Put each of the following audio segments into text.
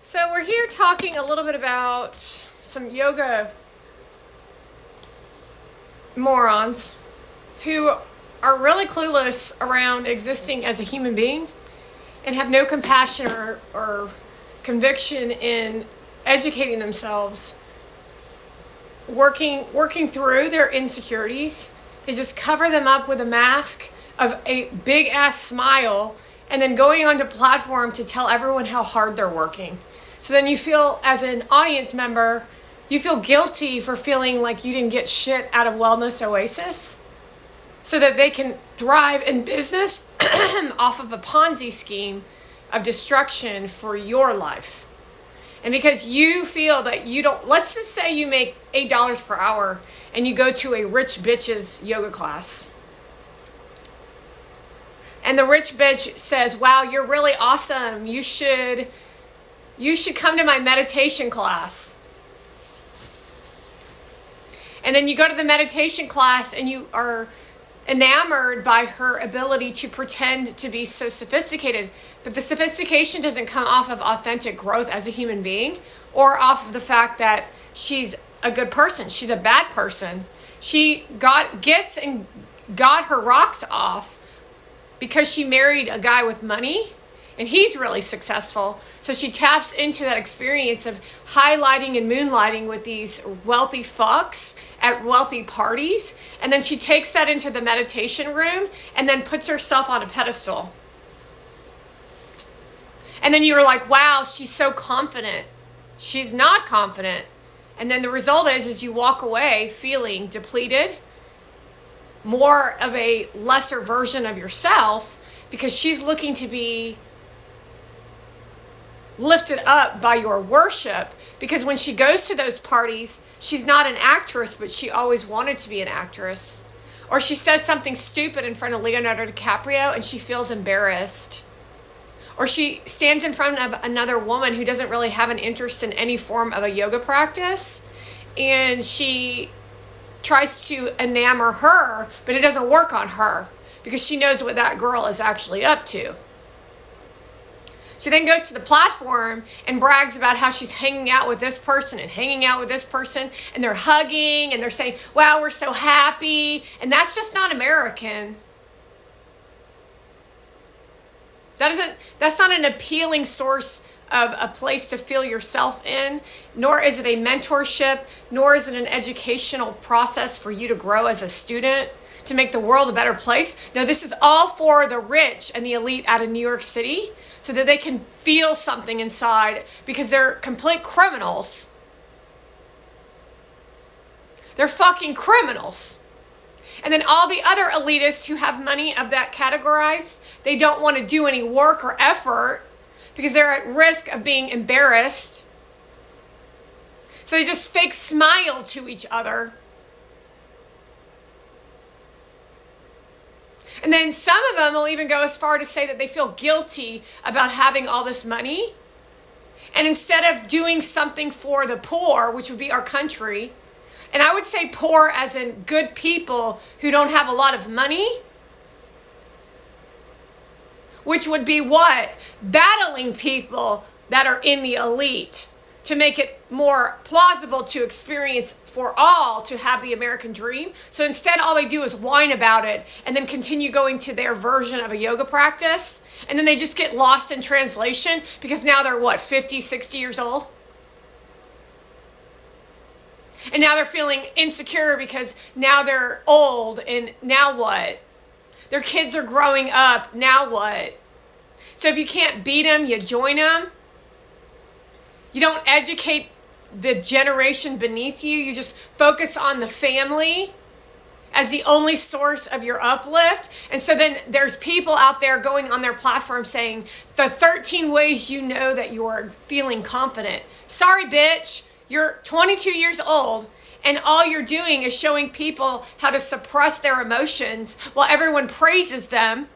So we're here talking a little bit about some yoga morons who are really clueless around existing as a human being and have no compassion or conviction in educating themselves, working through their insecurities. They just cover them up with a mask of a big ass smile and then going onto platform to tell everyone how hard they're working. So then you feel, as an audience member, you feel guilty for feeling like you didn't get shit out of Wellness Oasis so that they can thrive in business off of a Ponzi scheme of destruction for your life. And because you feel that you don't, let's just say you make $8 per hour and you go to a rich bitch's yoga class. And the rich bitch says, wow, you're really awesome. You should come to my meditation class. And then you go to the meditation class and you are enamored by her ability to pretend to be so sophisticated. But the sophistication doesn't come off of authentic growth as a human being or off of the fact that she's a good person. She's a bad person. She got her rocks off because she married a guy with money and he's really successful. So she taps into that experience of highlighting and moonlighting with these wealthy fucks at wealthy parties. And then she takes that into the meditation room and then puts herself on a pedestal. And then you're like, wow, she's so confident. She's not confident. And then the result is you walk away feeling depleted, more of a lesser version of yourself, because she's looking to be lifted up by your worship. Because when she goes to those parties, she's not an actress, but she always wanted to be an actress. Or she says something stupid in front of Leonardo DiCaprio and she feels embarrassed. Or she stands in front of another woman who doesn't really have an interest in any form of a yoga practice, and she tries to enamor her, but it doesn't work on her because she knows what that girl is actually up to. She then goes to the platform and brags about how she's hanging out with this person and hanging out with this person, and they're hugging and they're saying, wow, we're so happy. And that's just not American. That's not an appealing source of a place to feel yourself in, nor is it a mentorship, nor is it an educational process for you to grow as a student, to make the world a better place. No, this is all for the rich and the elite out of New York City so that they can feel something inside, because they're complete criminals. They're fucking criminals. And then all the other elitists who have money of that categorized, they don't want to do any work or effort because they're at risk of being embarrassed. So they just fake smile to each other. And then some of them will even go as far to say that they feel guilty about having all this money. And instead of doing something for the poor, which would be our country, and I would say poor as in good people who don't have a lot of money, which would be what? Battling people that are in the elite to make it more plausible to experience for all to have the American dream. So instead, all they do is whine about it and then continue going to their version of a yoga practice. And then they just get lost in translation because now they're 50, 60 years old? And now they're feeling insecure because now they're old, and now what? Their kids are growing up, now what? So if you can't beat them, you join them. You don't educate the generation beneath you. You just focus on the family as the only source of your uplift. And so then there's people out there going on their platform saying, the 13 ways you know that you're feeling confident. Sorry, bitch. You're 22 years old and all you're doing is showing people how to suppress their emotions while everyone praises them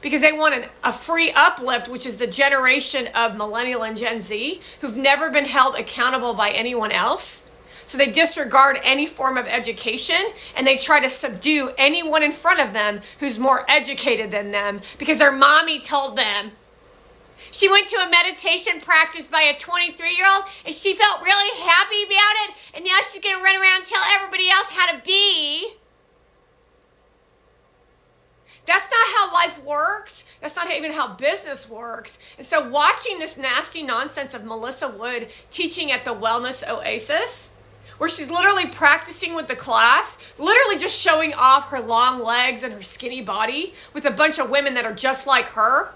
because they want a free uplift, which is the generation of Millennial and Gen Z who've never been held accountable by anyone else. So they disregard any form of education and they try to subdue anyone in front of them who's more educated than them because their mommy told them. She went to a meditation practice by a 23-year-old and she felt really happy about it. And now she's going to run around and tell everybody else how to be. That's not how life works. That's not even how business works. And so watching this nasty nonsense of Melissa Wood teaching at the Wellness Oasis, where she's literally practicing with the class, literally just showing off her long legs and her skinny body with a bunch of women that are just like her,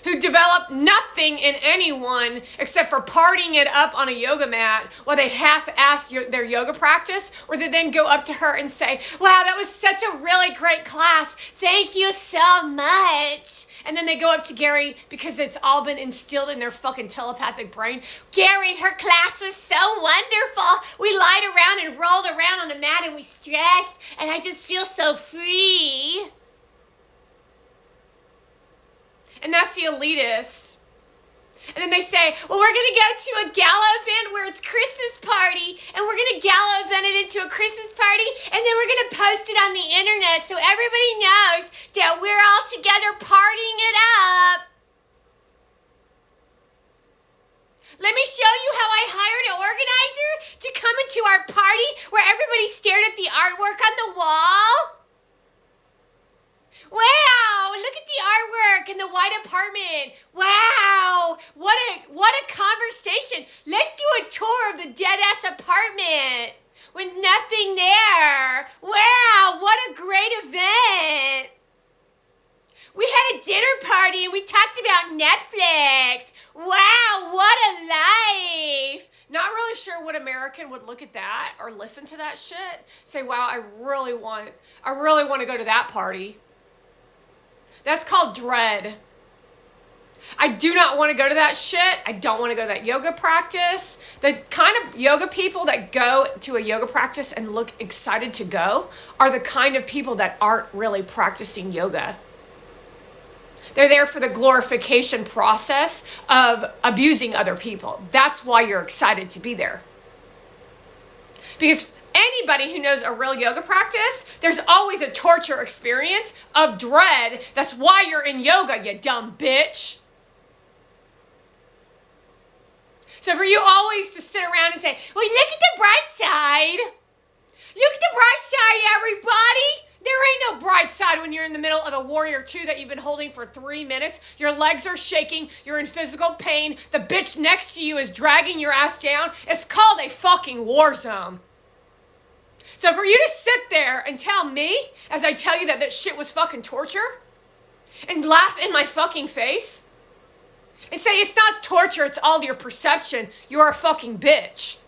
who develop nothing in anyone except for partying it up on a yoga mat while they half-ass their yoga practice, or they then go up to her and say, wow, that was such a really great class. Thank you so much. And then they go up to Gary because it's all been instilled in their fucking telepathic brain. Gary, her class was so wonderful. We lied around and rolled around on a mat and we stretched, and I just feel so free. And that's the elitists. And then they say, well, we're going to go to a gala event where it's Christmas party, and we're going to gala event it into a Christmas party, and then we're going to post it on the internet so everybody knows that we're all together partying it up. Let me show you how I hired an organizer to come into our party where everybody stared at the artwork on the wall. Wow, look at the artwork in the white apartment. Wow, what a conversation. Let's do a tour of the dead-ass apartment with nothing there. Wow, what a great event. We had a dinner party and we talked about Netflix. Wow, what a life. Not really sure what American would look at that or listen to that shit. Say, wow, I really want to go to that party. That's called dread. I do not want to go to that shit. I don't want to go to that yoga practice. The kind of yoga people that go to a yoga practice and look excited to go are the kind of people that aren't really practicing yoga. They're there for the glorification process of abusing other people. That's why you're excited to be there. Because anybody who knows a real yoga practice, there's always a torture experience of dread. That's why you're in yoga, you dumb bitch. So for you always to sit around and say, well, look at the bright side. Look at the bright side, everybody. There ain't no bright side when you're in the middle of a Warrior 2 that you've been holding for 3 minutes. Your legs are shaking. You're in physical pain. The bitch next to you is dragging your ass down. It's called a fucking war zone. So for you to sit there and tell me, as I tell you that shit was fucking torture, and laugh in my fucking face, and say it's not torture, it's all your perception, you're a fucking bitch.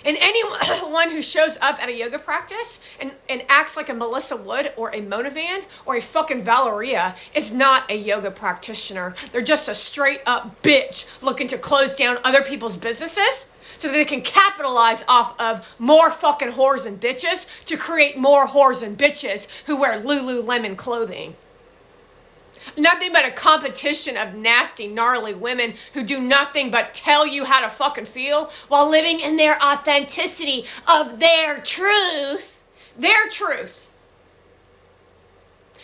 And anyone who shows up at a yoga practice and acts like a Melissa Wood or a Monavand or a fucking Valeria is not a yoga practitioner. They're just a straight up bitch looking to close down other people's businesses so that they can capitalize off of more fucking whores and bitches to create more whores and bitches who wear Lululemon clothing. Nothing but a competition of nasty, gnarly women who do nothing but tell you how to fucking feel while living in their authenticity of their truth. Their truth.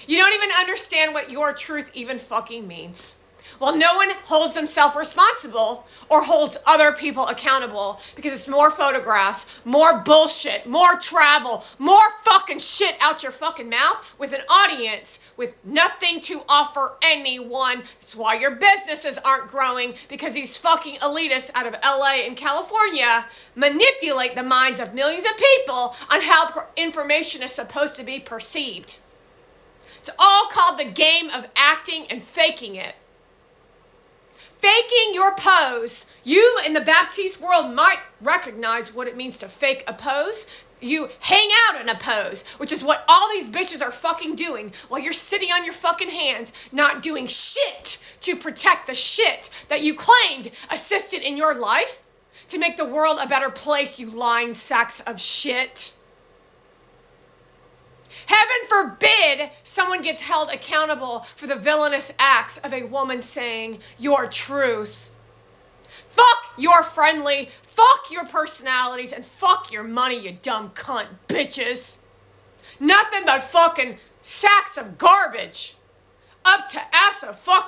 You don't even understand what your truth even fucking means. Well, no one holds themselves responsible or holds other people accountable because it's more photographs, more bullshit, more travel, more fucking shit out your fucking mouth with an audience with nothing to offer anyone. That's why your businesses aren't growing, because these fucking elitists out of LA and California manipulate the minds of millions of people on how information is supposed to be perceived. It's all called the game of acting and faking it. Faking your pose. You in the Baptiste world might recognize what it means to fake a pose. You hang out in a pose, which is what all these bitches are fucking doing while you're sitting on your fucking hands, not doing shit to protect the shit that you claimed assisted in your life to make the world a better place, you lying sacks of shit. Heaven forbid someone gets held accountable for the villainous acts of a woman saying your truth. Fuck your friendly, fuck your personalities, and fuck your money, you dumb cunt bitches. Nothing but fucking sacks of garbage up to absolutely